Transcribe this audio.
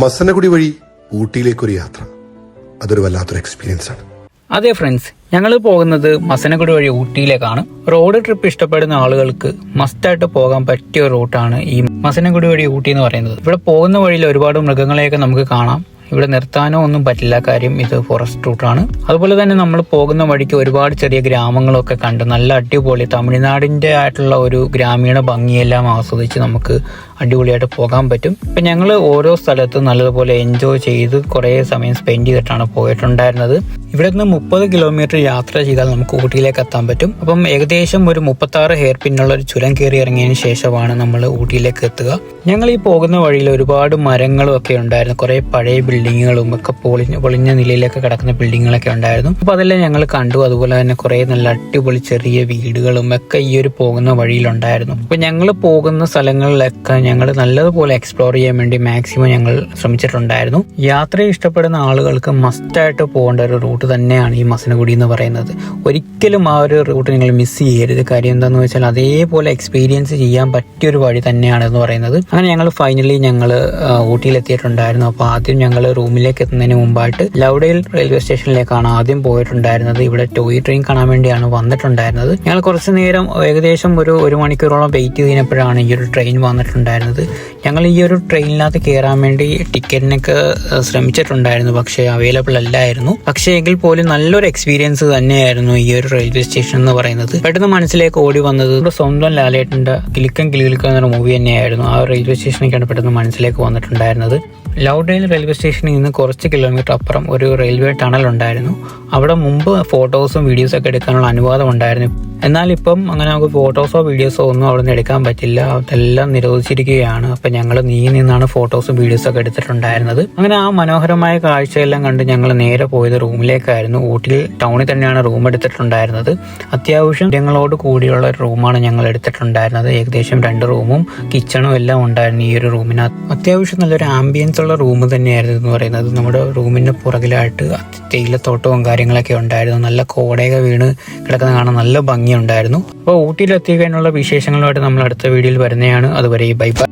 മസനഗുഡി വഴി ഊട്ടിയിലേക്കൊരു യാത്ര, അതൊരു വല്ലാത്തൊരു എക്സ്പീരിയൻസ് ആണ്. അതെ ഫ്രണ്ട്സ്, ഞങ്ങൾ പോകുന്നത് മസനഗുഡി വഴി ഊട്ടിയിലേക്കാണ്. റോഡ് ട്രിപ്പ് ഇഷ്ടപ്പെടുന്ന ആളുകൾക്ക് മസ്റ്റായിട്ട് പോകാൻ പറ്റിയ റൂട്ടാണ് ഈ മസനഗുഡി വഴി ഊട്ടി എന്ന് പറയുന്നത്. ഇവിടെ പോകുന്ന വഴിയിൽ ഒരുപാട് മൃഗങ്ങളെയൊക്കെ നമുക്ക് കാണാം. ഇവിടെ നിർത്താനോ ഒന്നും പറ്റില്ല, കാര്യം ഇത് ഫോറസ്റ്റ് റൂട്ടാണ്. അതുപോലെ തന്നെ നമ്മൾ പോകുന്ന വഴിക്ക് ഒരുപാട് ചെറിയ ഗ്രാമങ്ങളൊക്കെ കണ്ട് നല്ല അടിപൊളി തമിഴ്നാടിന്റെ ആയിട്ടുള്ള ഒരു ഗ്രാമീണ ഭംഗിയെല്ലാം ആസ്വദിച്ച് നമുക്ക് അടിപൊളിയായിട്ട് പോകാൻ പറ്റും. ഇപ്പം ഞങ്ങൾ ഓരോ സ്ഥലത്തും നല്ലതുപോലെ എൻജോയ് ചെയ്ത് കുറേ സമയം സ്പെൻഡ് ചെയ്തിട്ടാണ് പോയിട്ടുണ്ടായിരുന്നത്. ഇവിടെ നിന്ന് 30 കിലോമീറ്റർ യാത്ര ചെയ്താൽ നമുക്ക് ഊട്ടിയിലേക്ക് എത്താൻ പറ്റും. അപ്പം ഏകദേശം ഒരു 36 ഹെയർ പിന്നുള്ള ഒരു ചുരം കയറി ഇറങ്ങിയതിന് ശേഷമാണ് നമ്മൾ ഊട്ടിയിലേക്ക് എത്തുക. ഞങ്ങൾ ഈ പോകുന്ന വഴിയിൽ ഒരുപാട് മരങ്ങളും ഒക്കെ ഉണ്ടായിരുന്നു. കുറേ പഴയ ബിൽഡിങ്ങുകളും ഒക്കെ പൊളിഞ്ഞ നിലയിലൊക്കെ കിടക്കുന്ന ബിൽഡിങ്ങുകളൊക്കെ ഉണ്ടായിരുന്നു. അപ്പോൾ അതെല്ലാം ഞങ്ങൾ കണ്ടു. അതുപോലെ തന്നെ കുറേ നല്ല അടിപൊളി ചെറിയ വീടുകളും ഒക്കെ ഈ ഒരു പോകുന്ന വഴിയിലുണ്ടായിരുന്നു. അപ്പോൾ ഞങ്ങൾ പോകുന്ന സ്ഥലങ്ങളിലൊക്കെ ഞങ്ങൾ നല്ലതുപോലെ എക്സ്പ്ലോർ ചെയ്യാൻ വേണ്ടി മാക്സിമം ഞങ്ങൾ ശ്രമിച്ചിട്ടുണ്ടായിരുന്നു. യാത്ര ഇഷ്ടപ്പെടുന്ന ആളുകൾക്ക് മസ്റ്റായിട്ട് പോകേണ്ട ഒരു റൂട്ട് തന്നെയാണ് ഈ മസനഗുഡി എന്ന് പറയുന്നത്. ഒരിക്കലും ആ ഒരു റൂട്ട് നിങ്ങൾ മിസ് ചെയ്യരുത്. കാര്യം എന്താണെന്ന് വെച്ചാൽ അതേപോലെ എക്സ്പീരിയൻസ് ചെയ്യാൻ പറ്റിയൊരു വഴി തന്നെയാണ് എന്ന് പറയുന്നത്. അങ്ങനെ ഞങ്ങൾ ഫൈനലി ഊട്ടിയിലെത്തിയിട്ടുണ്ടായിരുന്നു. അപ്പോൾ ആദ്യം ഞങ്ങൾ റൂമിലേക്ക് എത്തുന്നതിന് മുമ്പായിട്ട് ലൗഡേൽ റെയിൽവേ സ്റ്റേഷനിലേക്കാണ് ആദ്യം പോയിട്ടുണ്ടായിരുന്നത്. ഇവിടെ ടോയ് ട്രെയിൻ കാണാൻ വേണ്ടിയാണ് വന്നിട്ടുണ്ടായിരുന്നത്. ഞങ്ങൾ കുറച്ച് നേരം ഏകദേശം ഒരു മണിക്കൂറോളം വെയിറ്റ് ചെയ്തപ്പോഴാണ് ഈ ഒരു ട്രെയിൻ വന്നിട്ടുണ്ടായിരുന്നത്. ഞങ്ങൾ ഈ ഒരു ട്രെയിനിനകത്ത് കയറാൻ വേണ്ടി ടിക്കറ്റിനൊക്കെ ശ്രമിച്ചിട്ടുണ്ടായിരുന്നു, പക്ഷേ അവൈലബിൾ അല്ലായിരുന്നു. പക്ഷേ എങ്കിൽ പോലും നല്ലൊരു എക്സ്പീരിയൻസ് തന്നെയായിരുന്നു ഈ ഒരു റെയിൽവേ സ്റ്റേഷൻ എന്ന് പറയുന്നത്. പെട്ടെന്ന് മനസ്സിലേക്ക് ഓടി വന്നത് നമ്മുടെ സ്വന്തം ലാലേട്ടന്റെ കിലുക്കം കിലുക്കം എന്നൊരു മൂവി തന്നെയായിരുന്നു. ആ റെയിൽവേ സ്റ്റേഷനൊക്കെയാണ് പെട്ടെന്ന് മനസ്സിലേക്ക് വന്നിട്ടുണ്ടായിരുന്നത്. ലൗഡേൽ റെയിൽവേ സ്റ്റേഷനിൽ നിന്ന് കുറച്ച് കിലോമീറ്റർ അപ്പുറം ഒരു റെയിൽവേ ടണൽ ഉണ്ടായിരുന്നു. അവിടെ മുമ്പ് ഫോട്ടോസും വീഡിയോസും ഒക്കെ എടുക്കാനുള്ള അനുവാദം ഉണ്ടായിരുന്നു. എന്നാൽ ഇപ്പം അങ്ങനെ നമുക്ക് ഫോട്ടോസോ വീഡിയോസോ ഒന്നും അവിടെ നിന്ന് എടുക്കാൻ പറ്റില്ല, അതെല്ലാം നിരോധിച്ചിരിക്കുകയാണ്. അപ്പം ഞങ്ങൾ നിന്നാണ് ഫോട്ടോസും വീഡിയോസും ഒക്കെ എടുത്തിട്ടുണ്ടായിരുന്നത്. അങ്ങനെ ആ മനോഹരമായ കാഴ്ചയെല്ലാം കണ്ട് ഞങ്ങൾ നേരെ പോയത് റൂമിലേക്കായിരുന്നു. ഊട്ടിയിൽ ടൗണിൽ തന്നെയാണ് റൂം എടുത്തിട്ടുണ്ടായിരുന്നത്. അത്യാവശ്യം ഞങ്ങളോട് കൂടിയുള്ള ഒരു റൂമാണ് ഞങ്ങൾ എടുത്തിട്ടുണ്ടായിരുന്നത്. ഏകദേശം 2 റൂമും കിച്ചണും എല്ലാം ഉണ്ടായിരുന്നു ഈ ഒരു റൂമിനകത്ത്. അത്യാവശ്യം നല്ലൊരു ആംബിയൻസ് ഉള്ള റൂം തന്നെയായിരുന്നു എന്ന് പറയുന്നത്. നമ്മുടെ റൂമിന്റെ പുറകിലായിട്ട് തേയിലത്തോട്ടവും കാര്യങ്ങളൊക്കെ ഉണ്ടായിരുന്നു. നല്ല കോടയൊക്കെ വീണ് കിടക്കുന്ന കാണാൻ നല്ല ഭംഗിയുണ്ടായിരുന്നു. അപ്പോൾ ഊട്ടിയിലെത്തിക്കാനുള്ള വിശേഷങ്ങളുമായിട്ട് നമ്മൾ അടുത്ത വീഡിയോയിൽ വരുന്നതാണ്. അതുവരെ ബൈ ബൈ.